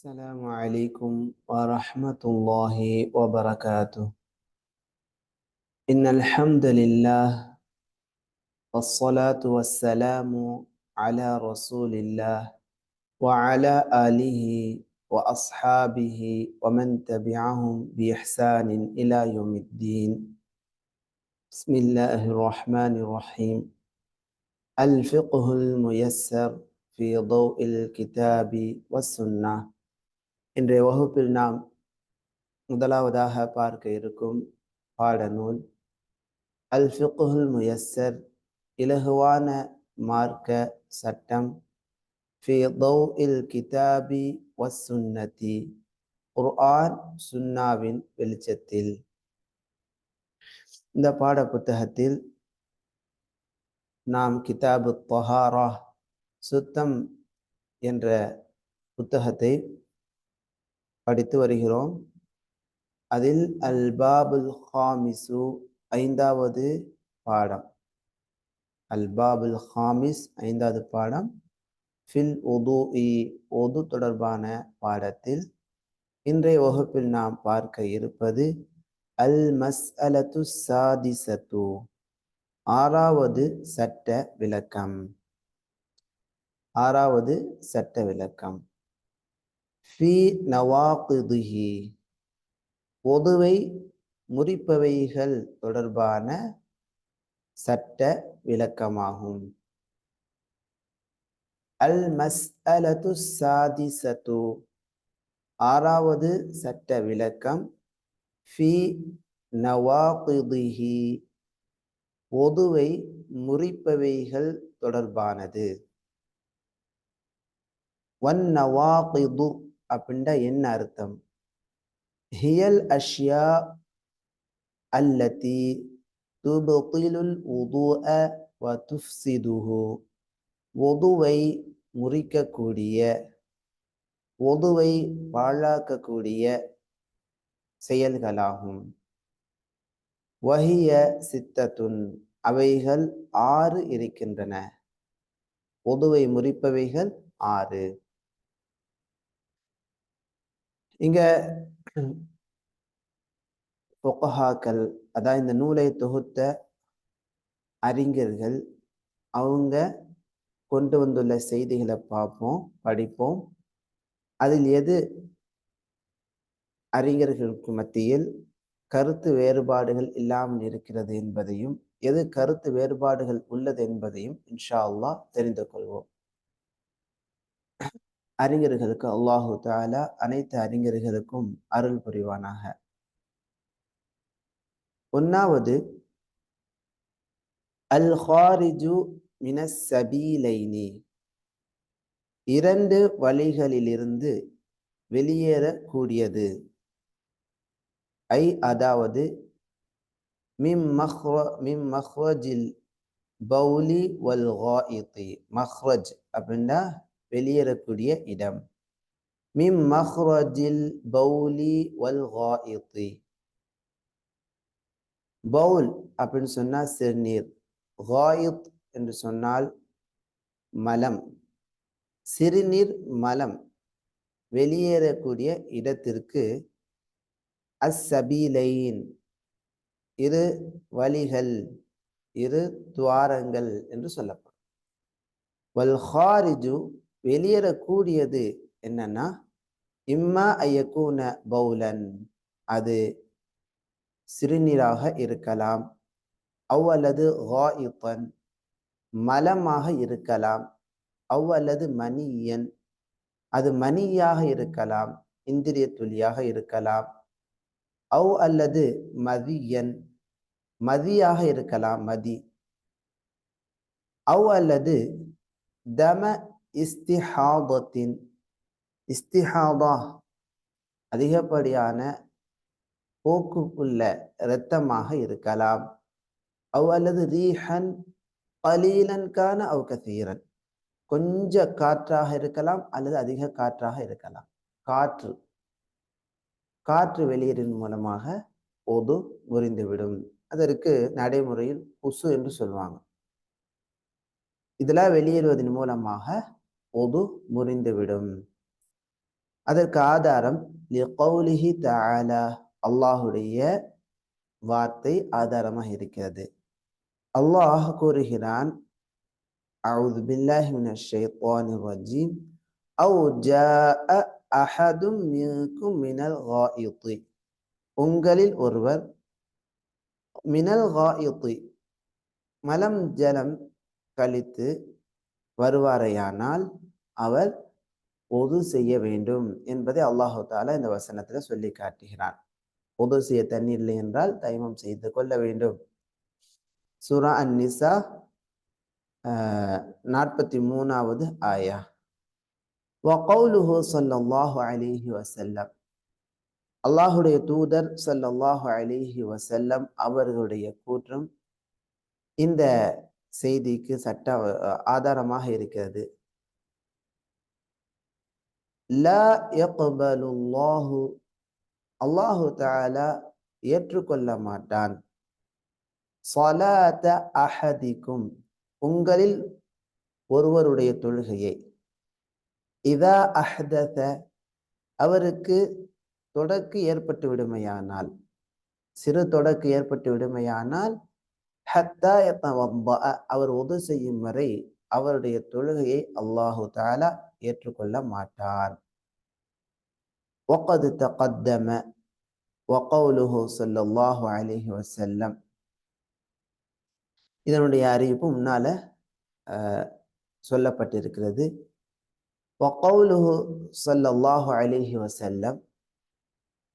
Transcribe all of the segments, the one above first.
السلام عليكم ورحمة الله وبركاته. إن الحمد لله والصلاة والسلام على رسول الله وعلى آله وأصحابه ومن تبعهم بإحسان إلى يوم الدين. بسم الله الرحمن الرحيم. الفقه الميسر في ضوء الكتاب والسنة. இன்றைய வகுப்பில் நாம் முதலாவதாக பார்க்க இருக்கும் பாடநூல் அல் ஃபிக்ஹுல் முயஸ்ஸர், இலகுவான மார்க்க சட்டம், ஃபி தௌஇல் கிதாபி வஸ்ஸுன்னதி, குர்ஆன் சுன்னாவின் வெளிச்சத்தில். இந்த பாட புத்தகத்தில் நாம் கிதாபு தொஹாரா, சுத்தம் என்ற புத்தகத்தை படித்து வருகிறோம். அதில் அல் பாபுல் ஹாமிசு, ஐந்தாவது பாடம். அல் பாபுல் ஹாமிஸ், ஐந்தாவது பாடம். ஃபில் உதுஇ, உது தொடர்பான பாடத்தில் இன்றைய வகுப்பில் நாம் பார்க்க இருப்பது அல் மஸ்அலத்து சாதிசத்து, ஆறாவது சட்ட விளக்கம். ஆறாவது சட்ட விளக்கம். ஃபி நவாகிதிஹி, ஒதுவை முறிப்பவைகள் தொடர்பான சட்ட விளக்கமாகும். அல் மஸ்அலத்து சாதிசத்து, ஆறாவது சட்ட விளக்கம். ஃபி நவாகிதிஹி, ஒதுவை முறிப்பவைகள் தொடர்பானது. வன் நவாகிது அப்படின்டா என்ன அர்த்தம்? ஹியல் அஷ்யா அல்லதி துப்திலுல் உதுஅ வ துஃப்சிதுஹு, ஒதுவை முறிக்கக்கூடிய, ஒதுவை பாழாக்கக்கூடிய செயல்களாகும். வஹிய சித்தத்துன், அவைகள் 6 இருக்கின்றன. ஒதுவை முறிப்பவைகள் 6. இங்க ஃபுகஹாக்கள், அதாவது இந்த நூலை தொகுத்த அறிஞர்கள், அவங்க கொண்டு வந்துள்ள செய்திகளை பார்ப்போம், படிப்போம். அதில் எது அறிஞர்களுக்கு மத்தியில் கருத்து வேறுபாடுகள் இல்லாமல் இருக்கிறது என்பதையும், எது கருத்து வேறுபாடுகள் உள்ளது என்பதையும் இன்ஷா அல்லாஹ் தெரிந்து கொள்வோம். அறிஞர்களுக்கு அல்லாஹு தஆலா அனைத்து அறிஞர்களுக்கும் அருள் புரிவானாக. ஒன்னாவது, அல் ஹாரிஜு மினஸ் சபீலைனி, 2 வழிகளிலிருந்து வெளியேறக்கூடியது. ஐ, அதாவது மிம் மஹ்ரஜில் பௌலி வல் காயிதி, மஹ்ரஜ் அப்படின்னா வெளியேறக்கூடிய இடம். மிம் மஹ்ரஜில் பௌலி வல் காயிதி, பவுல் அப்படின்னு சொன்னா சிறுநீர், காயித் என்று சொன்னால் மலம், சிறுநீர் மலம் வெளியேறக்கூடிய இடத்திற்கு அஸ்ஸபீலைன், 2 வழிகள், 2 துவாரங்கள் என்று சொல்லப்படும். வல் ஹாரிஜு, வெளியேறக்கூடியது என்னன்னா, இம்மா ஐயக்கூன பௌலன், அது சிறுநீராக இருக்கலாம், அவ்வல்லது காயித்தன், மலமாக இருக்கலாம், அவ்வல்லது மனியன், அது மனியாக இருக்கலாம், இந்திரிய துளியாக இருக்கலாம், அவ் அல்லது மதியன், மதியாக இருக்கலாம், மதி, அவ் அல்லது தம இஸ்திஹாதத்தின், இஸ்திஹாதா அதிகப்படியான போக்குள்ள இரத்தமாக இருக்கலாம், அவ் அல்லது ரீஹன் கலீலன் கான அவ் கதீரன், கொஞ்ச காற்றாக இருக்கலாம் அல்லது அதிக காற்றாக இருக்கலாம். காற்று காற்று வெளியேறின் மூலமாக ஒது முறிந்துவிடும். அதற்கு நடைமுறையில் உசு என்று சொல்லுவாங்க. இதெல்லாம் வெளியேறுவதன் மூலமாக ஒது முறிந்துவிடும். அதற்கு ஆதாரம் லிகௌலிஹி தஆலா, அல்லாஹுடைய வார்த்தை ஆதாரமாக இருக்கிறது. அல்லாஹ் கூறுகிறான், அஊது பில்லாஹி மினஷ் ஷைத்தானிர் ரஜீம், அவ் ஜாஅ அஹதும் மின்கும் மினல் காயித்தி, உங்களில் ஒருவர் மினல் காயித்தி, மலம் ஜலம் கழித்து வருவாரையானால் அவர் ஒது செய்ய வேண்டும் என்பதை அல்லாஹு தாலா இந்த வசனத்தில் சொல்லி காட்டுகிறான். ஒது செய்ய தண்ணீர் இல்லை என்றால் தைமம் செய்து கொள்ள வேண்டும். சூரா அன்-நிசா 43வது ஆயா. வகௌலுஹு ஸல்லல்லாஹு அலைஹி வஸல்லம், அல்லாஹுடைய தூதர் ஸல்லல்லாஹு அலைஹி வஸல்லம் அவர்களுடைய கூற்றும் இந்த செய்திக்கு சட்ட ஆதாரமாக இருக்கிறது. லா யக்பலுல்லாஹு, அல்லாஹு தஆலா ஏற்றுக்கொள்ள மாட்டான், ஸலாத அஹதிக்கும், உங்களில் ஒருவருடைய தொழுகையை, இதா அஹ்தஸ, அவருக்கு தொடக்கு ஏற்பட்டு விடுமையானால், சிறு தொடக்கு ஏற்பட்டு விடுமையானால், ஹத்தா யதவவ்வஅ, அவர் உது செய்யும் வரை அவருடைய தொழுகையை அல்லாஹு தஆலா ஏற்றுக்கொள்ள மாட்டார். வகத் தகத்தம வகௌலுஹு ஸல்லல்லாஹு அலைஹி வஸல்லம், இதனுடைய அறிவிப்பு முன்னால சொல்லப்பட்டிருக்கிறது. வகௌலுஹு ஸல்லல்லாஹு அலைஹி வஸல்லம்,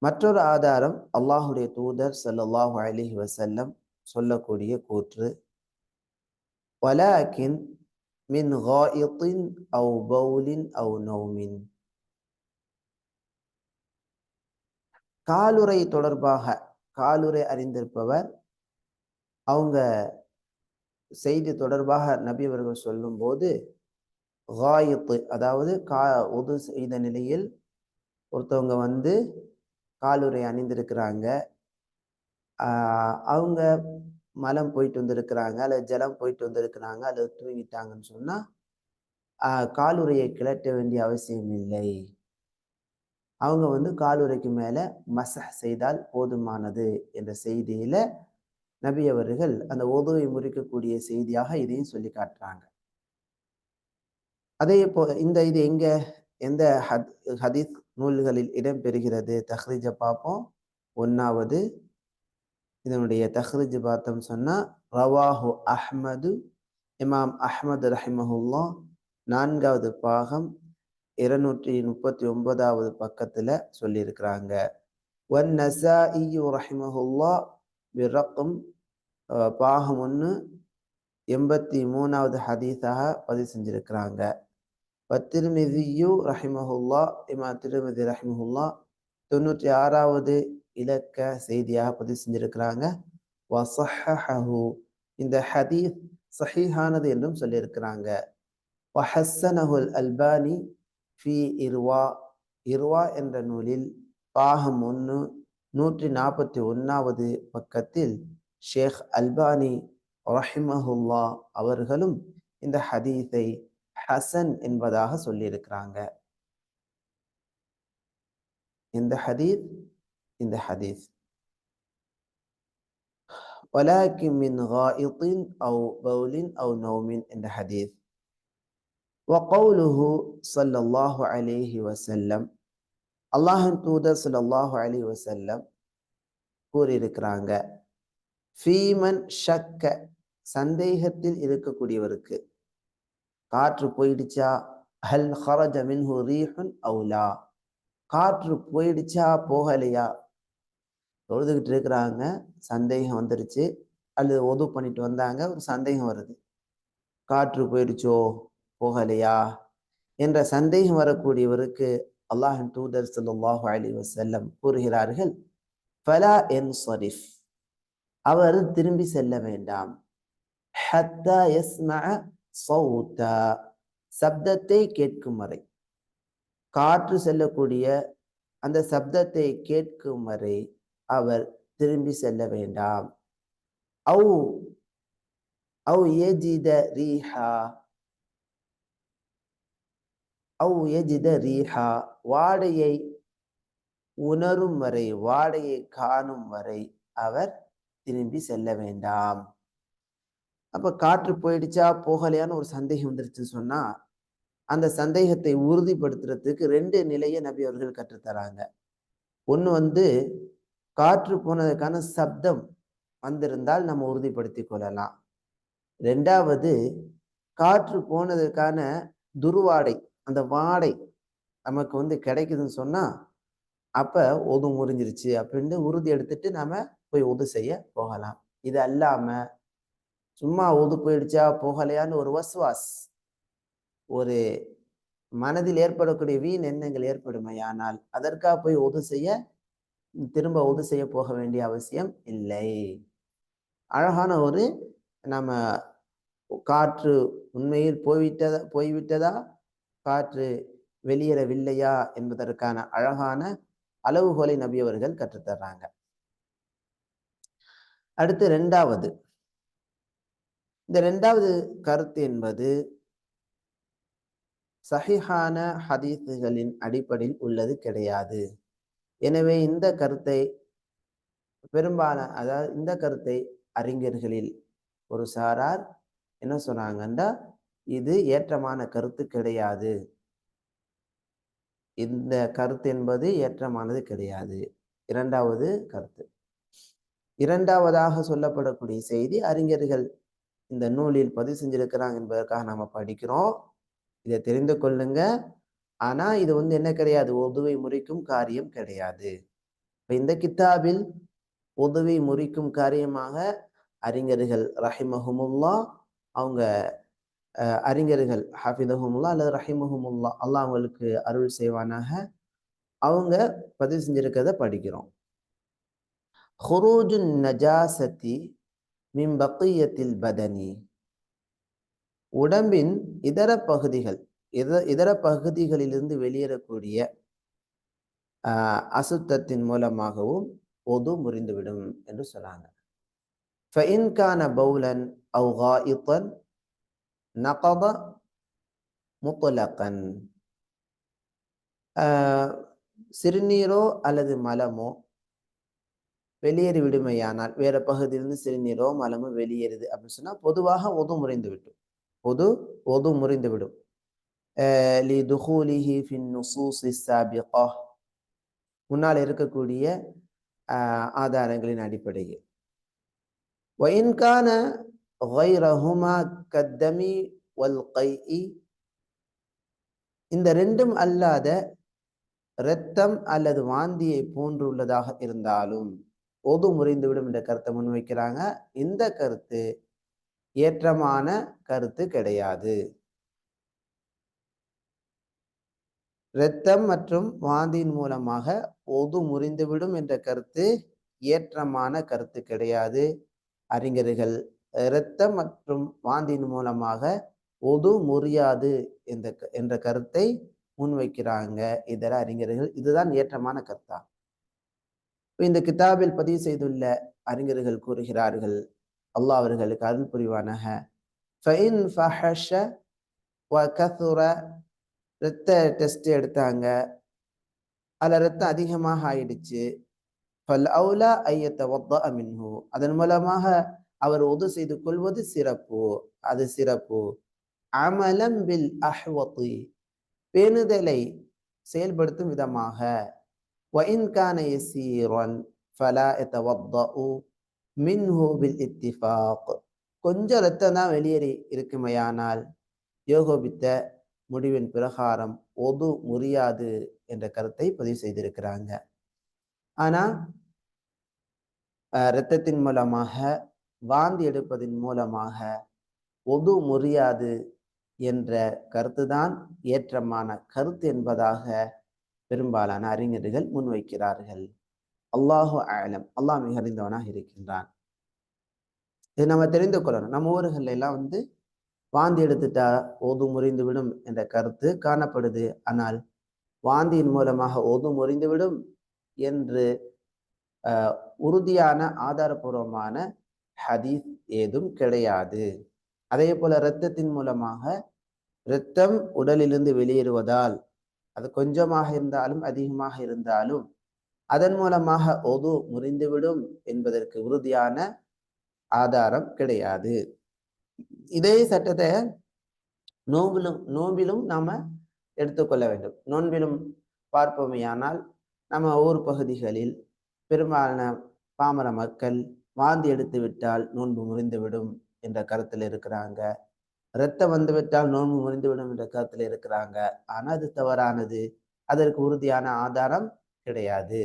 மற்றொரு ஆதாரம் அல்லாஹுடைய தூதர் ஸல்லல்லாஹு அலைஹி வஸல்லம் சொல்லக்கூடிய கூற்று, வலாக்கின் மின் காயித்தின் அவ் பௌலின் அவ் நௌமின், காலுரை தொடர்பாக, காலுரை அறிந்திருப்பவர் அவங்க செய்தி தொடர்பாக நபி அவர்கள் சொல்லும் போது காயித்து, அதாவது உது செய்த நிலையில் ஒருத்தவங்க வந்து காலுரை அணிந்திருக்கிறாங்க, அவங்க மலம் போயிட்டு வந்திருக்கிறாங்க அல்லது ஜலம் போயிட்டு வந்திருக்கிறாங்க அல்லது தூங்கிட்டாங்கன்னு சொன்னா காலுரையை கிளட்ட வேண்டிய அவசியம் இல்லை. அவங்க வந்து காலுரைக்கு மேல மசஹ் செய்தால் போதுமானது என்ற செய்தியில நபி அவர்கள் அந்த உதுவை முறிக்கக்கூடிய செய்தியாக இதையும் சொல்லி காட்டுறாங்க. அதே இந்த இது எந்த ஹதீஸ் நூல்களில் இடம்பெறுகிறது? தஹ்ரீஜ பார்ப்போம். 1வது இதனுடைய தஹ்ரீஜ் பார்த்தோம் சொன்னா, ரவாஹு அஹ்மது, இமாம் அஹ்மது ரஹிமஹுல்லா 4வது பாகம் 239வது பக்கத்துல சொல்லியிருக்கிறாங்க. வன் நஸாஇ ரஹிமஹுல்லா பிரகம் பாகம் 1 83வது ஹதீஸாக பதிவு செஞ்சிருக்கிறாங்க. வத்திர்மிதியு ரஹிமஹுல்லா, இமாம் திர்மிதி ரஹிமஹுல்லா 96வது இலக்க செய்தியாக பதிவு செஞ்சிருக்கிறாங்க. வஸஹஹஹு, இந்த ஹதீஸ் சஹீஹானது என்றும் சொல்லியிருக்கிறாங்க. வஹஸ்ஸனஹுல் அல்பானி ஃபி இர்வா, இர்வா என்ற நூலில் பாகம் 1 141வது பக்கத்தில் ஷேக் அல்பானி ரஹிமஹுல்லா அவர்களும் இந்த ஹதீஸை ஹசன் என்பதாக சொல்லியிருக்கிறாங்க. இந்த ஹதீஸ் வலாக்கின் மின் காயித்தின் அவ் பௌலின் அவ் நௌமின் என்ற ஹதீஸ். வகௌலுஹு ஸல்லல்லாஹு அலைஹி வஸல்லம், அல்லாஹ்வின் தூதர் ஸல்லல்லாஹு அலைஹி வஸல்லம் கூறியிருக்கிறாங்க, ஃபீமன் ஷக்க, சந்தேகத்தில் இருக்கக்கூடியவருக்கு, காற்று போயிடுச்சா, ஹல் ஹரஜ மின்ஹு ரீஹுன் அவு லா, காற்று போயிடுச்சா போகலையா, தொழுதுகிட்டு இருக்கிறாங்க, சந்தேகம் வந்துருச்சு, அல்லது ஒது பண்ணிட்டு வந்தாங்க, ஒரு சந்தேகம் வருது, காற்று போயிடுச்சோ போகலையா என்ற சந்தேகம் வரக்கூடியவருக்கு அல்லாஹ்வின் தூதர் ஸல்லல்லாஹு அலைஹி வஸல்லம் கூறுகிறார்கள், ஃபலா யன்ஸரிஃப், அவர் திரும்பி செல்ல வேண்டாம், ஹத்தா யஸ்மஅ ஸௌதா, சப்தத்தை கேட்கும் வரை, காற்று செல்லக்கூடிய அந்த சப்தத்தை கேட்கும் வரை அவர் திரும்பி செல்ல வேண்டாம். அவு யஜித ரீஹா, அவ் யஜித ரீஹா, வாடையை உணரும் வரை, வாடையை காணும் வரை அவர் திரும்பி செல்ல வேண்டாம். அப்ப காற்று போயிடுச்சா போகலையான்னு ஒரு சந்தேகம் வந்துருச்சுன்னு சொன்னா, அந்த சந்தேகத்தை உறுதிப்படுத்துறதுக்கு 2 நிலையை நபி அவர்கள் கற்றுத்தராங்க. ஒண்ணு காற்று போனதுக்கான சப்தம் வந்திருந்தால் நம்ம உறுதிப்படுத்திக் கொள்ளலாம். 2வது காற்று போனதுக்கான துர்வாடை, அந்த வாடை நமக்கு கிடைக்குதுன்னு சொன்னா, அப்ப ஒது முறிஞ்சிருச்சு அப்படின்னு உறுதி எடுத்துட்டு நாம போய் உது செய்ய போகலாம். இது அல்லாம சும்மா ஒது போயிடுச்சா போகலையான்னு ஒரு வஸ்வாஸ், ஒரு மனதில் ஏற்படக்கூடிய வீண் எண்ணங்கள் ஏற்படுமையானால் அதற்காக போய் உது செய்ய, திரும்ப உது செய்ய போக வேண்டிய அவசியம் இல்லை. அழகான ஒரு நம்ம காற்று உண்மையில் போய்விட்டதா, காற்று வெளியேறவில்லையா என்பதற்கான அழகான அளவுகோலை நபி அவர்கள் கற்றுத்தர்றாங்க. அடுத்து 2வது, இந்த 2வது கருத்து என்பது சஹீஹான ஹதீஸுகளின் அடிப்படையில் உள்ளது கிடையாது. எனவே இந்த கருத்தை அதாவது இந்த கருத்தை அறிஞர்களில் ஒரு சாரார் என்ன சொன்னாங்கன்னா, இது ஏற்றமான கருத்து கிடையாது, இந்த கருத்து என்பது ஏற்றமானது கிடையாது. 2வது கருத்து. 2வதாக சொல்லப்படக்கூடிய செய்தி அறிஞர்கள் இந்த நூலில் பதிவு செஞ்சிருக்கிறாங்க என்பதற்காக நாம படிக்கிறோம். இதை தெரிந்து கொள்ளுங்க. ஆனா இது என்ன கிடையாது, உதுவை முறிக்கும் காரியம் கிடையாது. இந்த கித்தாபில் உதுவை முறிக்கும் காரியமாக அறிஞர்கள் ரஹிமஹுமுல்லா, அவங்க அறிஞர்கள் ஹாஃபிதஹுமுல்லா அல்லது ரஹிமஹுமுல்லா, அல்லாஹ் அவங்களுக்கு அருள் செய்வானாக, அவங்க பதிவு செஞ்சிருக்கிறத படிக்கிறோம். ஹுரூஜுன் நஜாசதி மின் பக்கியத்தில் பதனி, உடம்பின் இதர பகுதிகளிலிருந்து வெளியேறக்கூடிய அசுத்தத்தின் மூலமாகவும் ஒது முறிந்துவிடும் என்று சொன்னாங்க. ஃபஇன் கான பௌலன் அவ் காயித்தன் நகத முத்லகன், சிறுநீரோ அல்லது மலமோ வெளியேறி விடுமையானால், வேற பகுதியிலிருந்து சிறுநீரோ மலமோ வெளியேறுது அப்படின்னு சொன்னா பொதுவாக ஒது முறிந்து விடும். ஒது முறிந்துவிடும். லிதுகூலிஹி ஃபின் நுசூஸி ஸாபிகா, முன்னால் இருக்கக்கூடிய ஆதாரங்களின் அடிப்படையில். வஇன் கான கைரஹுமா கத்தமி வல் கைஇ, இந்த 2ம் அல்லாத இரத்தம் அல்லது வாந்தியை போன்றுள்ளதாக இருந்தாலும் ஒது முறிந்துவிடும் என்ற கருத்தை முன்வைக்கிறாங்க. இந்த கருத்து ஏற்றமான கருத்து கிடையாது. இரத்தம் மற்றும் வாந்தியின் மூலமாக ஒது முறிந்துவிடும் என்ற கருத்து ஏற்றமான கருத்து கிடையாது. அறிஞர்கள் இரத்தம் மற்றும் வாந்தியின் மூலமாக ஒது முறியாது என்ற கருத்தை முன்வைக்கிறாங்க இதர அறிஞர்கள். இதுதான் ஏற்றமான கருத்தா. இந்த கிதாபில் பதிவு செய்துள்ள அறிஞர்கள் கூறுகிறார்கள், அல்லாஹ் அவர்களுக்கு அருள் புரிவானாக, ஃபஇன் ஃபஹஷ வ கஸுர, இரத்த டெஸ்ட் எடுத்தாங்க, அதுல ரத்தம் அதிகமாக ஆயிடுச்சு, ஃபல் அவுலா ஐயத்தவத்தஅ மின்ஹு, அதன் மூலமாக அவர் உது செய்து கொள்வது சிறப்பு, அது சிறப்பு. அமலம் பில் அஹ்வதி, பேணுதலை செயல்படுத்தும் விதமாக. வஇன் கான யஸீரன் ஃபலா யதவத்தஉ மின்ஹு பில் இத்திஃபாக், கொஞ்சம் ரத்தம் தான் வெளியேறி இருக்குமையானால் யோகோபித்த முடிவின் பிரகாரம் ஒது முறியாது என்ற கருத்தை பதிவு செய்திருக்கிறாங்க. ஆனா இரத்தத்தின் மூலமாக வாந்தி எடுப்பதின் மூலமாக ஒது முறியாது என்ற கருத்துதான் ஏற்றமான கருத்து என்பதாக பெரும்பாலான அறிஞர்கள் முன்வைக்கிறார்கள். அல்லாஹு ஆலம், அல்லாஹ் மிக அறிந்தவனாக இருக்கின்றான். இது நம்ம தெரிந்து கொள்ளணும். நம்ம ஊர்கள்ல எல்லாம் வாந்தி எடுத்துட்டா ஒது முறிந்துவிடும் என்ற கருத்து காணப்படுது. ஆனால் வாந்தியின் மூலமாக ஒது முறிந்துவிடும் என்று உறுதியான ஆதாரபூர்வமான ஹதீஸ் ஏதும் கிடையாது. அதே போல இரத்தத்தின் மூலமாக இரத்தம் உடலிலிருந்து வெளியேறுவதால், அது கொஞ்சமாக இருந்தாலும் அதிகமாக இருந்தாலும் அதன் மூலமாக ஒது முறிந்துவிடும் என்பதற்கு உறுதியான ஆதாரம் கிடையாது. இதே சட்டத்தை நோம்பிலும் நாம எடுத்துக்கொள்ள வேண்டும். நோன்பிலும் பார்ப்போமேயானால் நம்ம ஊர் பகுதிகளில் பெரும்பாலான பாமர மக்கள் வாந்தி எடுத்து விட்டால் நோன்பு முறிந்துவிடும் என்ற கருத்தில் இருக்கிறாங்க. இரத்தம் வந்துவிட்டால் நோன்பு முறிந்துவிடும் என்ற கருத்தில் இருக்கிறாங்க. ஆனால் அது தவறானது. அதற்கு உறுதியான ஆதாரம் கிடையாது.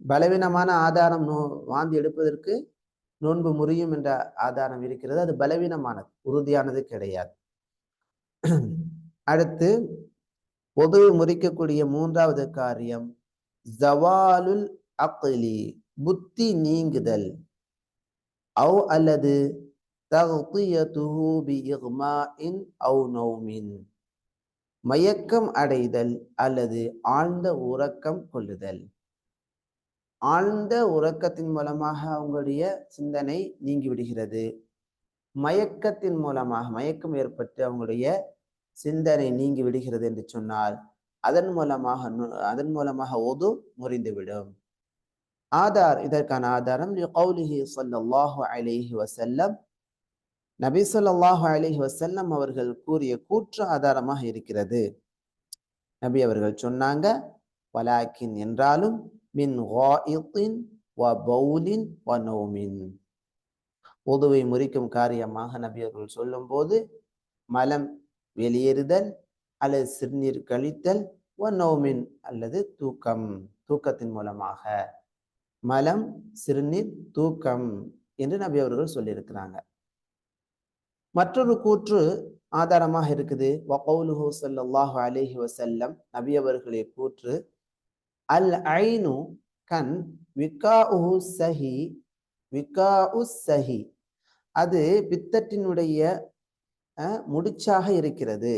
பலவீனமான ஆதாரம் வாந்தி எடுப்பதற்கு நோன்பு முறியும் என்ற ஆதாரம் இருக்கிறது. அது பலவீனமானது, உறுதியானது கிடையாது. அடுத்து பொதுவை முறிக்கக்கூடிய மூன்றாவது காரியம் ஜவாலுல் அக்லி, புத்தி நீங்குதல். அவ் அல்லது தக்தியதுஹு பிஇக்மாஇன் அவ் நௌமின், மயக்கம் அடைதல் அல்லது ஆழ்ந்த உறக்கம் கொள்ளுதல். ஆழ்ந்த உறக்கத்தின் மூலமாக அவங்களுடைய சிந்தனை நீங்கி விடுகிறது. மயக்கத்தின் மூலமாக மயக்கம் ஏற்பட்டு அவங்களுடைய சிந்தனை நீங்கி விடுகிறது என்று சொன்னால் அதன் மூலமாக ஒது முறிந்துவிடும். இதற்கான ஆதாரம் லிகௌலிஹி ஸல்லல்லாஹு அலைஹி வஸல்லம், நபி ஸல்லல்லாஹு அலைஹி வஸல்லம் அவர்கள் கூறிய கூற்று ஆதாரமாக இருக்கிறது. நபி அவர்கள் சொன்னாங்க, வலாக்கின் என்றாலும் மின் காயித்தின் வ பௌலின் வ நௌமின், ஒதுவை முறிக்கும் காரியமாக நபி அவர்கள் சொல்லும் போது மலம் வெளியேறுதல் அல்லது சிறுநீர் கழித்தல், வ நௌமின் அல்லது தூக்கத்தின் மூலமாக. மலம், சிறுநீர், தூக்கம் என்று நபி அவர்கள் சொல்லியிருக்கிறாங்க. மற்றொரு கூற்று ஆதாரமாக இருக்குது. வகௌலுஹு ஸல்லல்லாஹு அலைஹி வஸல்லம், நபி அவர்களே கூற்று, அல் ஐனு கண், விகாஉஹு ஸஹி, விகாஉ ஸஹி, அது பித்தட்டினுடைய முடிச்சாக இருக்கிறது,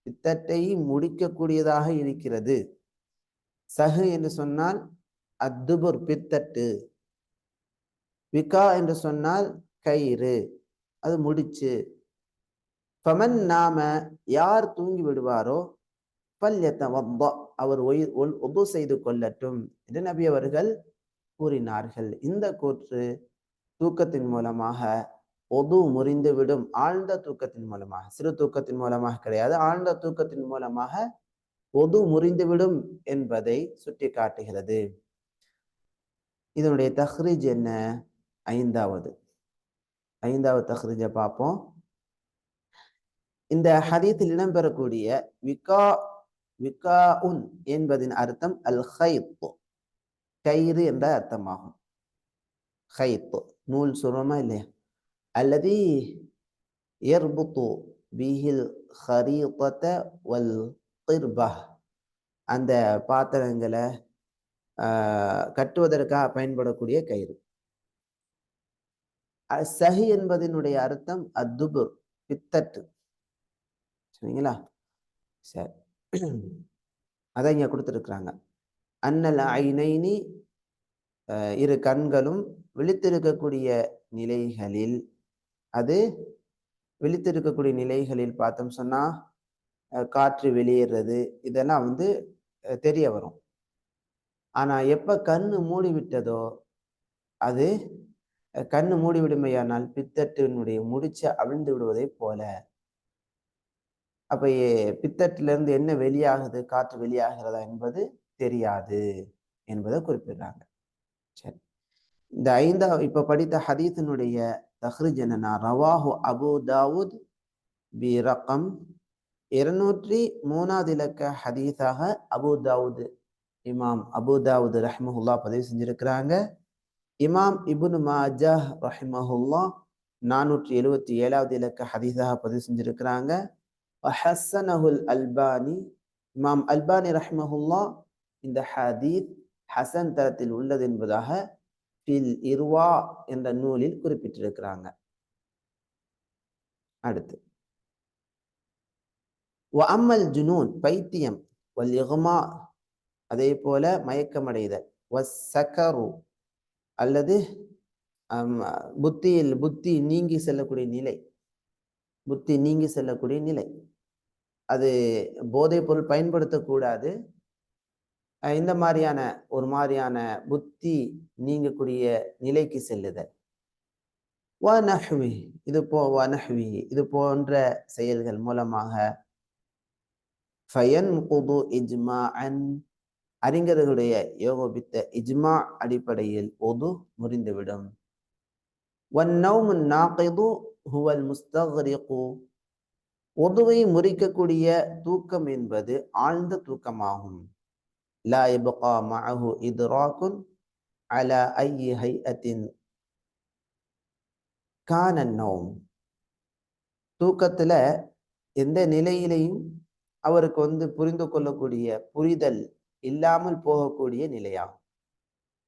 பித்தட்டை முடிக்கக்கூடியதாக இருக்கிறது. சஹு என்று சொன்னால் அத்துபுர், பித்தட்டு. விகா என்று சொன்னால் கயிறு, அது முடிச்சு. ஃபமன் நாம, யார் தூங்கி விடுவாரோ, ஃபல்யதவத்த, அவர் உது செய்து கொள்ளட்டும் என்று நபி அவர்கள் கூறினார்கள். இந்த கூற்று தூக்கத்தின் மூலமாக ஒது முறிந்துவிடும், ஆழ்ந்த தூக்கத்தின் மூலமாக, சிறு தூக்கத்தின் மூலமாக கிடையாது, ஆழ்ந்த தூக்கத்தின் மூலமாக ஒது முறிந்துவிடும் என்பதை சுட்டி காட்டுகிறது. இதனுடைய தஹ்ரீஜ் என்ன? ஐந்தாவது தஹ்ரீஜை பார்ப்போம். இந்த ஹதீத்தில் இடம்பெறக்கூடிய விகாஉன் என்பதின் அர்த்தம் அல் ஹைத், கயிறு என்ற அர்த்தமாகும். ஹைத் நூல் சொல்றோமா இல்லையா? அல்லது யர்புத்து பிஹில் ஹரீதத வல் கிர்பஹ், அந்த பாத்திரங்களை கட்டுவதற்காக பயன்படக்கூடிய கயிறு. சஹி என்பதனுடைய அர்த்தம் அத்துபுர், பித்தட்டு. சரிங்களா? சரி, அதை இங்க கொடுத்துருக்குறாங்க. அன்னல் ஐனைனி, இரு கண்களும் விழித்திருக்கக்கூடிய நிலைகளில், அது விழித்திருக்கக்கூடிய நிலைகளில் பார்த்தோம் சொன்னா காற்று வெளியேறது இதெல்லாம் தெரிய வரும். ஆனா எப்ப கண்ணு மூடிவிட்டதோ, அது கண்ணு மூடிவிடுமையானால் பித்தட்டினுடைய முடிச்ச அவிழ்ந்து விடுவதை போல. அப்ப பித்தட்டிலிருந்து என்ன வெளியாகுது, காற்று வெளியாகிறதா என்பது தெரியாது என்பதை குறிப்பிடுறாங்க. சரி, இந்த இப்ப படித்த ஹதீஸினுடைய தஹ்ரீஜ் என்னன்னா, ரவாஹு அபு தாவூத் பி ரகம் 203 இலக்க ஹதீஸாக இமாம் அபு தாவூத் ரஹ்மஹுல்லா பதிவு செஞ்சிருக்கிறாங்க. இமாம் இப்னு மாஜாஹ் ரஹ்மஹுல்லா 477 இலக்க ஹதீஸாக பதிவு செஞ்சிருக்கிறாங்க. ஹஸ்ஸனஹுல் அல்பானி, இமாம் அல்பானி ரஹ்மஹுல்லா இந்த ஹதீஸ் ஹசன் தரத்தில் உள்ளது என்பதாக ஃபில் இர்வா என்ற நூலில் குறிப்பிட்டிருக்கிறாங்க. அடுத்து வஅம்மல் ஜுனூன், பைத்தியம், வல் இக்மா, அதே போல மயக்கமடைதல், வஸ்ஸகரு அல்லது புத்தி நீங்கி செல்லக்கூடிய நிலை, புத்தி நீங்கி செல்லக்கூடிய நிலை. அது போதைப் பொருள் பயன்படுத்தக்கூடாது. இந்த மாதிரியான ஒரு மாதிரியான புத்தி நீங்கக்கூடிய நிலைக்கு செல்லுதல். வனஹ்வி வனஹ்வி இது போன்ற செயல்கள் மூலமாக ஃபயன்குது இஜ்மாஅன் அறிஞர்களுடைய யோகோபித்த இஜ்மா அடிப்படையில் ஒது முறிந்துவிடும். வன்னௌமு நாகிது ஹுவல் முஸ்தக்ரிகு ஒதுவை முறிக்கக்கூடிய தூக்கம் என்பது ஆழ்ந்த தூக்கமாகும். லா யப்கா மஅஹு இத்ராகுன் அலா ஐயி ஹைஅத்தின் கான நௌம் தூக்கத்துல எந்த நிலையிலையும் அவருக்கு புரிந்து கொள்ளக்கூடிய புரிதல் இல்லாமல் போகக்கூடிய நிலையாகும்.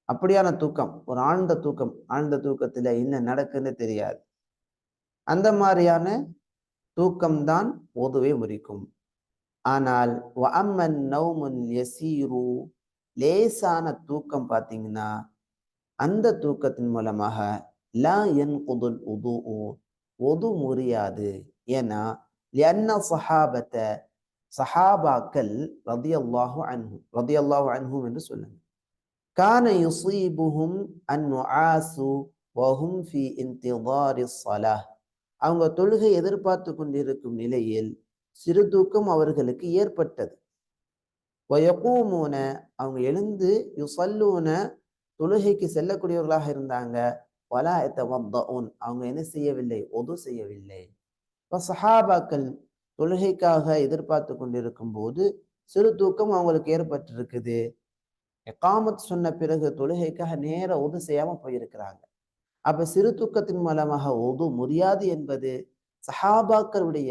அப்படியான தூக்கம் ஒரு ஆழ்ந்த தூக்கம், ஆழ்ந்த தூக்கத்துல என்ன நடக்குன்னு தெரியாது. அந்த மாதிரியான தூக்கம்தான் ஒதுவை முறிக்கும். ஆனால் வஅம்மன் நௌமுன் யஸீரு லேசான தூக்கம் பார்த்தீங்கன்னா அந்த தூக்கத்தின் மூலமாக லா யன்குதுல் உதுஉ ஒது முறியாது. ஏன்னா லிஅன்ன சஹாபாக்கள் ரதியல்லாஹு அன்ஹும் என்று சொல்லுங்க கான யுஸீபுஹும் அன்னுஆசு வஹும் ஃபீ இன்திதாரி ஸலாஹ் அவங்க தொழுகை எதிர்பார்த்து கொண்டிருக்கும் நிலையில் சிறு தூக்கம் அவர்களுக்கு ஏற்பட்டது. வயகூமுன அவங்க எழுந்து யுஸல்லூன தொழுகைக்கு செல்லக்கூடியவர்களாக இருந்தாங்க. வலா யதவத்தஊன் அவங்க என்ன செய்யவில்லை, ஒது செய்யவில்லை. சஹாபாக்கள் தொழுகைக்காக எதிர்பார்த்து கொண்டிருக்கும் போது சிறு தூக்கம் அவங்களுக்கு ஏற்பட்டிருக்குது. இகாமத் சொன்ன பிறகு தொழுகைக்காக நேர ஒது செய்யாம போயிருக்கிறாங்க. அப்ப சிறு தூக்கத்தின் மூலமாக ஒது முடியாது என்பது சஹாபாக்களுடைய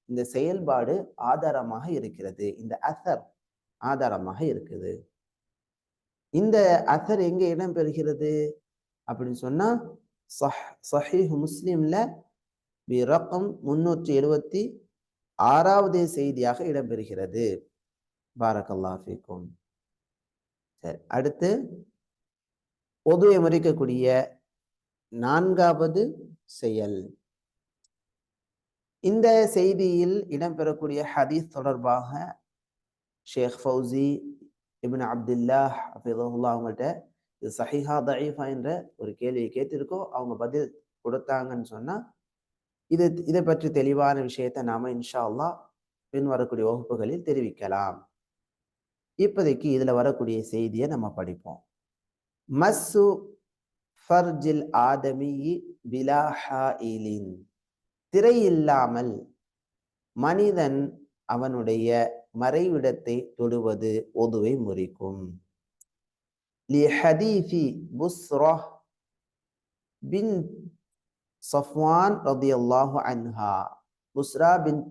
இந்த செயல்பாடு ஆதாரமாக இருக்கிறது. இந்த அசர் ஆதாரமாக இருக்குது. இந்த அசர் எங்க இடம் பெறுகிறது அப்படின்னு சொன்னா சஹீஹ் முஸ்லிம்ல ரகம் 376வது செய்தியாக இடம்பெறுகிறது. பாரக்கல்லாஹு ஃபீக்கும். சரி, அடுத்து ஒதுவை முறிக்கக்கூடிய 4வது செயல். இந்த செய்தியில் இடம்பெறக்கூடிய ஹதீஸ் தொடர்பாக ஷேக் ஃபௌசி இப்னு அப்துல்லாஹ் ஹஃபிதஹுல்லாஹ் அவங்கள்ட்ட இது சஹீஹா தஈஃபா என்ற ஒரு கேள்வியை கேட்டிருக்கோம். அவங்க பதில் கொடுத்தாங்கன்னு சொன்னா இதை பற்றி தெளிவான விஷயத்தை நாம இன்ஷா அல்லாஹ் பின் வரக்கூடிய வகுப்புகளில் தெரிவிக்கலாம். இப்போதைக்கு இதுல வரக்கூடிய செய்தியை நம்ம படிப்போம். மஸ்ஸு ஃபர்ஜில் ஆதமி பிலா ஹாயிலின் திரை இல்லாமல் மனிதன் அவனுடைய மறைவிடத்தை தொடுவது ஒதுவை முறிக்கும். லி ஹதீஃபி புஸ்ரா பின் சஃப்வான் ரதியல்லாஹு அன்ஹா புஸ்ரா பின்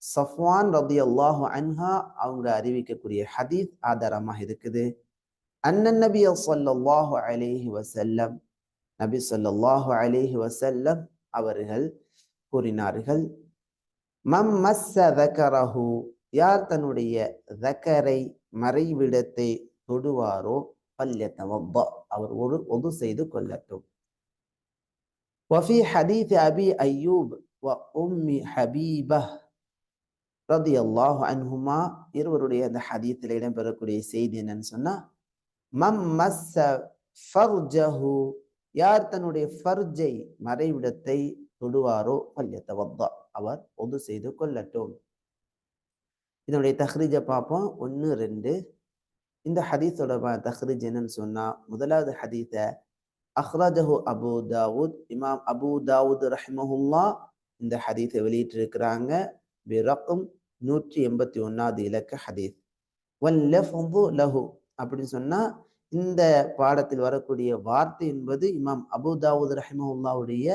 சஃப்வான் ரதியல்லாஹு அன்ஹா அவங்க அறிவிக்கக்கூடிய ஹதீஸ் ஆதாரமாக இருக்குது. அன்னன் நபி ஸல்லல்லாஹு அலைஹி வஸல்லம் நபி ஸல்லல்லாஹு அலைஹி வஸல்லம் அவர்கள் கூறினார்கள், மம் மஸ்ஸ தக்கரஹு யார் தன்னுடைய தக்கரை மறைவிடத்தை தொடுவாரோ ஃபல்யதவத்த அவர் ஒரு ஒது செய்து கொள்ளட்டும். வஃபி ஹதீஸ் அபி அய்யூப் வ உம்மி ஹபீபஹ் ரதியல்லாஹு அன்ஹுமா இருவருடைய அந்த ஹதீஸில் இடம்பெறக்கூடிய செய்தி என்னன்னு சொன்னா மம் மஸ்ஸ ஃபர்ஜஹு யார் தன்னுடைய ஃபர்ஜை மறைவிடத்தை தொடுவாரோ ஃபல்யதவத்த அவர் ஒது செய்து கொள்ளட்டும். இதனுடைய தஹ்ரீஜை பார்ப்போம். 1, 2. இந்த ஹதீஸ் தொடர்பான தஹ்ரீஜ் என்னன்னு சொன்னா முதலாவது ஹதீஸை அஹ்ரஜஹு அபு தாவூத் இமாம் அபு தாவூத் ரஹிமஹுல்லாஹ் இந்த ஹதீஸை வெளியிட்டிருக்கிறாங்க. பிரகம் 181வது இலக்க ஹதீஸ். வல்லஃது லஹு அப்படின்னு சொன்னா இந்த பாடத்தில் வரக்கூடிய வார்த்தை என்பது இமாம் அபு தாவூத் ரஹிமஹுல்லாவுடைய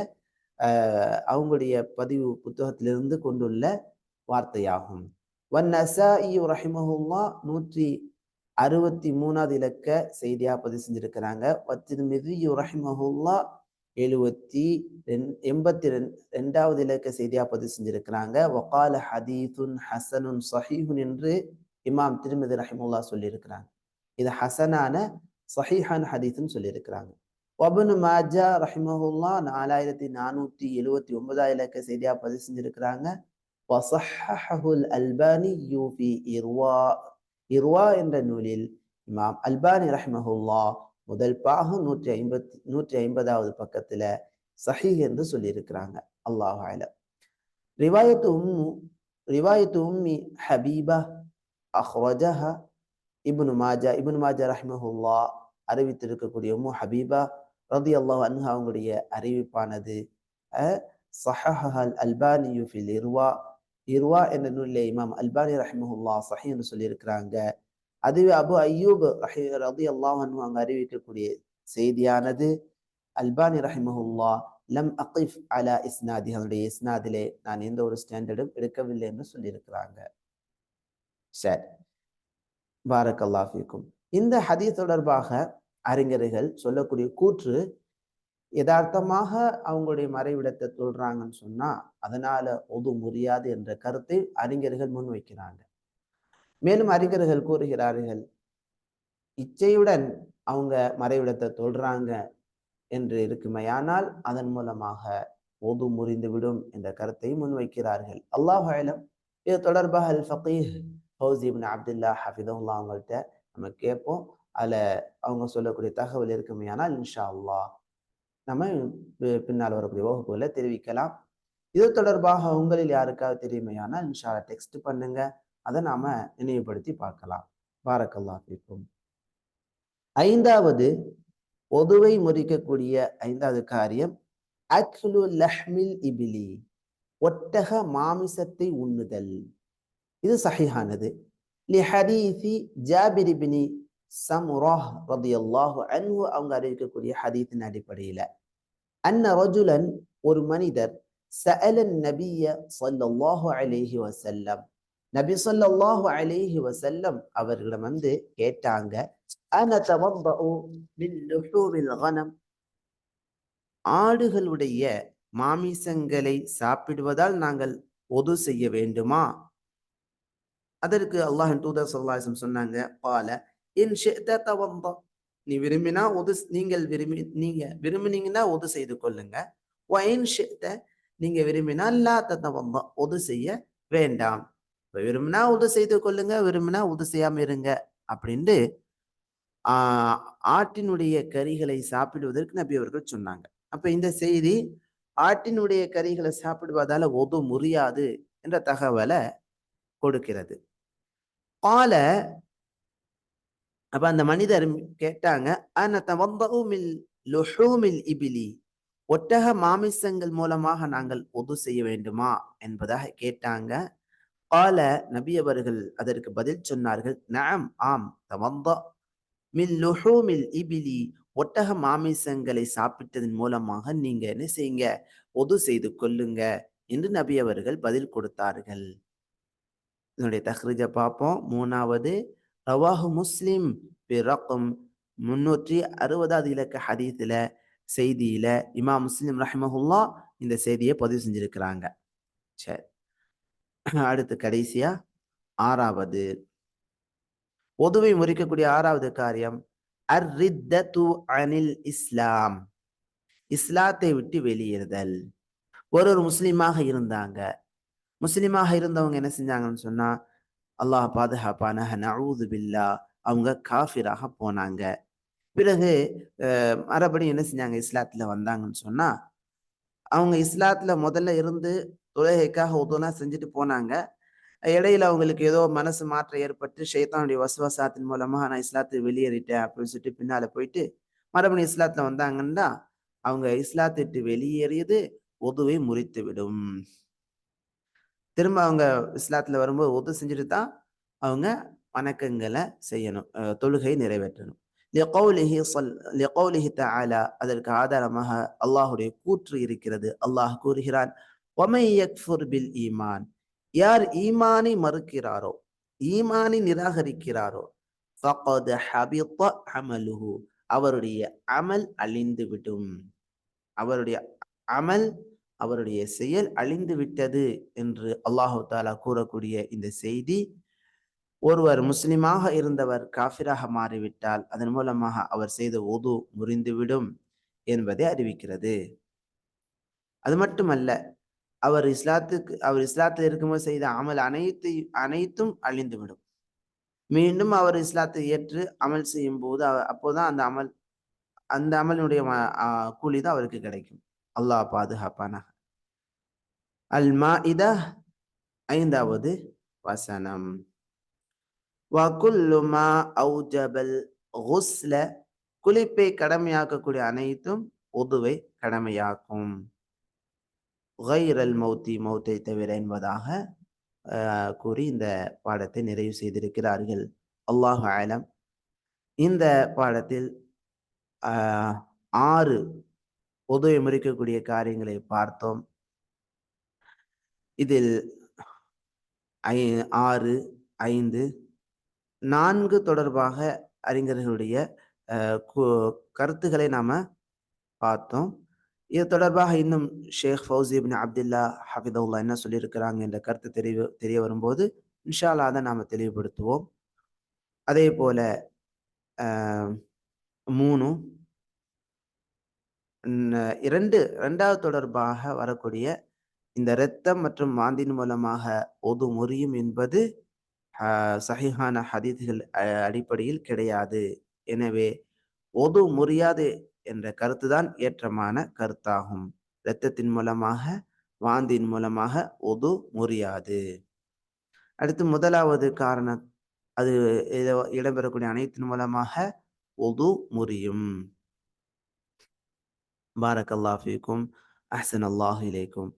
அவங்களுடைய பதிவு புத்தகத்திலிருந்து கொண்டுள்ள வார்த்தையாகும். வன்னசாஇ ரஹிமஹுல்லாஹ் 163வது இலக்க செய்தியா பதிவு செஞ்சிருக்கிறாங்க. வத்திர்மிதி ரஹிமஹுல்லாஹ் 82வது இலக்க செய்தியா பதிவு செஞ்சிருக்கிறாங்க. வகால ஹதீதுன் ஹசனுன் சஹீஹுன் என்று இமாம் திர்மிதி ரஹிமஹுல்லாஹ் சொல்லியிருக்கிறாங்க. இது ஹசனான சஹீஹான் ஹதீஸ்ன்னு சொல்லியிருக்கிறாங்க. வபுனு மாஜா ரஹிமஹுல்லா 4479 இலக்க செய்தியா பதிவு செஞ்சிருக்கிறாங்க. வஸஹஹுல் அல்பானி யூஃபி இர்வா. இர்வா என்ற நூலில் இமாம் அல்பானி ரஹிமஹுல்லா முதல் பாகம் 150வது பக்கத்துல சஹீஹ் என்று சொல்லியிருக்கிறாங்க. அல்லாஹு அலம். ரிவாயத்து உம்மி ஹபீபா அஹ்ரஜஹா இப்னு மாஜா ரஹிமஹுல்லா அறிவித்திருக்கக்கூடிய உம்மு ஹபீபா ரலியல்லாஹு அன்ஹா அவங்களுடைய அறிவிப்பானது ஸஹஹல் அல்பானியு ஃபில் இர்வா. இர்வா என்ற நூலிலே இமாம் அல்பானி ரஹிமஹுல்லா சஹீஹ் என்று சொல்லியிருக்கிறாங்க. அதுவே அபு அய்யூப் ரலியல்லாஹு அன்ஹு அவங்க அறிவிக்கக்கூடிய செய்தியானது அல்பானி ரஹிமஹுல்லா லம் அகிஃப் அலா இஸ்னாதி, அவருடைய இஸ்னாதிலே நான் எந்த ஒரு ஸ்டாண்டர்டும் எடுக்கவில்லை என்று சொல்லியிருக்கிறாங்க. சரி, பாரக்கல்லாஹு ஃபீக்கும். இந்த ஹதீஸ் தொடர்பாக அறிஞர்கள் சொல்லக்கூடிய கூற்று, யதார்த்தமாக அவங்களுடைய மறைவிடத்தை சொல்றாங்கன்னு சொன்னா அதனால ஒது முடியாது என்ற கருத்தை அறிஞர்கள் முன்வைக்கிறாங்க. மேலும் அறிஞர்கள் கூறுகிறார்கள், இச்சையுடன் அவங்க மறைவிடத்தை சொல்றாங்க என்று இருக்குமையானால் அதன் மூலமாக ஒது முறிந்துவிடும் என்ற கருத்தை முன்வைக்கிறார்கள். அல்லாஹு அலம். இது தொடர்பாக அல் ஃபகீஹ் ஃபௌசி இப்னு அப்துல்லா ஹஃபிதஹுல்லாஹ் அவங்கள்ட்ட நம்ம கேட்போம். அதில் அவங்க சொல்லக்கூடிய தகவல் இருக்குமையானால் இன்ஷா அல்லாஹ் நம்ம பின்னால் வரக்கூடிய வகுப்புகளை தெரிவிக்கலாம். இது தொடர்பாக உங்களில் யாருக்காவது தெரியுமையானால் இன்ஷா அல்லாஹ் டெக்ஸ்ட் பண்ணுங்க, அதை நாம நினைவுபடுத்தி பார்க்கலாம். பாரக்கல்லாஹு ஃபீக்கும். ஐந்தாவது ஒதுவை முறிக்கக்கூடிய 5வது காரியம் அக்லு லஹ்மில் இபிலி, ஒட்டக மாமிசத்தை உண்ணுதல். இது சஹீஹானது. லிஹதீஸி ஜாபிர் இப்னு சமுராஹ் ரலியல்லாஹு அன்ஹு அவங்க அறிவிக்கக்கூடிய ஹதீஸின் அடிப்படையில அன்ன ரஜுலன், ஒரு மனிதர், சஅலன் நபிய ஸல்லல்லாஹு அலைஹி வஸல்லம், நபி ஸல்லல்லாஹு அலைஹி வஸல்லம் அவர்களிடம் வந்து கேட்டாங்க, அன தவத்தஉ மின் லுஹூமில் கனம், ஆடுகளுடைய மாமிசங்களை சாப்பிடுவதால் நாங்கள் ஒது செய்ய வேண்டுமா? அதற்கு அல்லாஹ்வின் தூதர் ஸல்லல்லாஹு அலைஹி வஸல்லம் சொன்னாங்க, பால இன் ஷிஅத தவந்த, நீ விரும்பினா நீங்க விரும்பினீங்கன்னா ஒது செய்து கொள்ளுங்க. வ இன் ஷிஅத, நீங்க விரும்பினா லா ததவந்த, ஒது செய்ய வேண்டாம். விரும்பினா ஒது செய்து கொள்ளுங்க, விரும்பினா ஒது செய்யாம இருங்க அப்படின்ட்டு ஆட்டினுடைய கறிகளை சாப்பிடுவதற்கு நபி அவர்கள் சொன்னாங்க. அப்ப இந்த செய்தி ஆட்டினுடைய கறிகளை சாப்பிடுவதால ஒது முறியாது என்ற தகவலை கொடுக்கிறது. பால, அப்ப அந்த மனிதர் கேட்டாங்க, அன தவந்தஉ மின் லுஹூமில் இபிலி, ஒட்டக மாமிசங்கள் மூலமாக நாங்கள் ஒது செய்ய வேண்டுமா என்பதாக கேட்டாங்க. பால, நபி அவர்கள் அதற்கு பதில் சொன்னார்கள், நஅம், ஆம், தவந்த மின் லுஹூமில் இபிலி, ஒட்டக மாமிசங்களை சாப்பிட்டதன் மூலமாக நீங்க என்ன செய்யுங்க, ஒது செய்து கொள்ளுங்க என்று நபி அவர்கள் பதில் கொடுத்தார்கள். இதனுடைய தஹ்ரீஜை பார்ப்போம். 3வது, ரவாஹு முஸ்லிம் பிரகம் 360வது இலக்க ஹதீஸ்ல செய்தியில இமாம் முஸ்லிம் ரஹ்மஹுல்லா இந்த செய்தியை பதிவு செஞ்சிருக்கிறாங்க. சரி, அடுத்து கடைசியா 6வது, ஒதுவை முறிக்கக்கூடிய 6வது காரியம் அர்-ரித்தத்து அனில் இஸ்லாம், இஸ்லாத்தை விட்டு வெளியேறுதல். ஒரு முஸ்லிமாக இருந்தாங்க. முஸ்லிமாக இருந்தவங்க என்ன செஞ்சாங்கன்னு சொன்னா, அல்லாஹ் பாதுகாப்பான, நஊது பில்லா, அவங்க காஃபிராக போனாங்க. பிறகு மறுபடியும் என்ன செஞ்சாங்க, இஸ்லாத்துல வந்தாங்கன்னு சொன்னா, அவங்க இஸ்லாத்துல முதல்ல இருந்து தொழுகைக்காக உதுனா செஞ்சுட்டு போனாங்க. இடையில அவங்களுக்கு ஏதோ மனசு மாற்றம் ஏற்பட்டு ஷைத்தானுடைய வஸ்வசாத்தின் மூலமா நான் இஸ்லாத்தை வெளியேறிட்டேன் அப்படின்னு சொல்லிட்டு பின்னால போயிட்டு மறுபடியும் இஸ்லாத்துல வந்தாங்கன்னா அவங்க இஸ்லாத்தை விட்டு வெளியேறியது ஒதுவை முறித்து விடும். திரும்ப அவங்க இஸ்லாத்துல வரும்போது ஒது செஞ்சுட்டு தான் அவங்க வணக்கங்களை செய்யணும், தொழுகை நிறைவேற்றணும். லிகௌலிஹி தஆலா, அதற்கு ஆதாரமாக அல்லாஹுடைய கூற்று இருக்கிறது. அல்லாஹ் கூறுகிறான், வமன் யக்ஃபுர் பில் ஈமான், யார் ஈமானை மறுக்கிறாரோ, ஈமானை நிராகரிக்கிறாரோ, ஃபகத் ஹபித அமலுஹு, அவருடைய அமல் அழிந்துவிடும், அவருடைய அமல், அவருடைய செயல் அழிந்து விட்டது என்று அல்லாஹு தாலா கூறக்கூடிய இந்த செய்தி, ஒருவர் முஸ்லிமாக இருந்தவர் காஃபிராக மாறிவிட்டால் அதன் மூலமாக அவர் செய்த உது முறிந்துவிடும் என்பதை அறிவிக்கிறது. அது மட்டுமல்ல, அவர் இஸ்லாத்தில் இருக்கும்போது செய்த அமல் அனைத்தும் அழிந்துவிடும். மீண்டும் அவர் இஸ்லாத்தை ஏற்று அமல் செய்யும் போது அப்போதான் அந்த அமலினுடைய கூலி தான் அவருக்கு கிடைக்கும். அல்லாஹ் பாதுகாப்பானாக. அல் மாஇதா 5வது வசனம். வகுல்லு மா அவுஜபல் குஸ்ல, குளிப்பை கடமையாக்கக்கூடிய அனைத்தும் உதுவை கடமையாக்கும். கைரல் மௌத்தி, மௌத்தை தவிர என்பதாக கூறி இந்த பாடத்தை நிறைவு செய்திருக்கிறார்கள். அல்லாஹு அலம். இந்த பாடத்தில் 6 உதுவை முறிக்கக்கூடிய காரியங்களை பார்த்தோம். இதில் 6, 5, 4 தொடர்பாக அறிஞர்களுடைய கருத்துக்களை நாம பார்த்தோம். இது தொடர்பாக இன்னும் ஷேக் ஃபௌசி இப்னு அப்துல்லா ஹஃபிதஹுல்லாஹ் என்ன சொல்லியிருக்கிறாங்க என்ற கருத்து தெரிய வரும்போது இன்ஷா அல்லாஹ் அதை நாம தெளிவுபடுத்துவோம். அதே போல 3 2வது தொடர்பாக வரக்கூடிய இந்த இரத்தம் மற்றும் மாந்தின் மூலமாக ஒது முறியும் என்பது சஹீஹான ஹதீஸ்கள் அடிப்படையில் கிடையாது. எனவே ஒது முறியாது என்ற கருத்துதான் ஏற்றமான கருத்தாகும். இரத்தத்தின் மூலமாக, வாந்தின் மூலமாக ஒது முறியாது. அடுத்து 1வது காரணம், அது இடம்பெறக்கூடிய அனைத்தின் மூலமாக ஒது முறியும். பாரக்கல்லாஹு ஃபீக்கும், அஹ்ஸனல்லாஹு இலைக்கும்.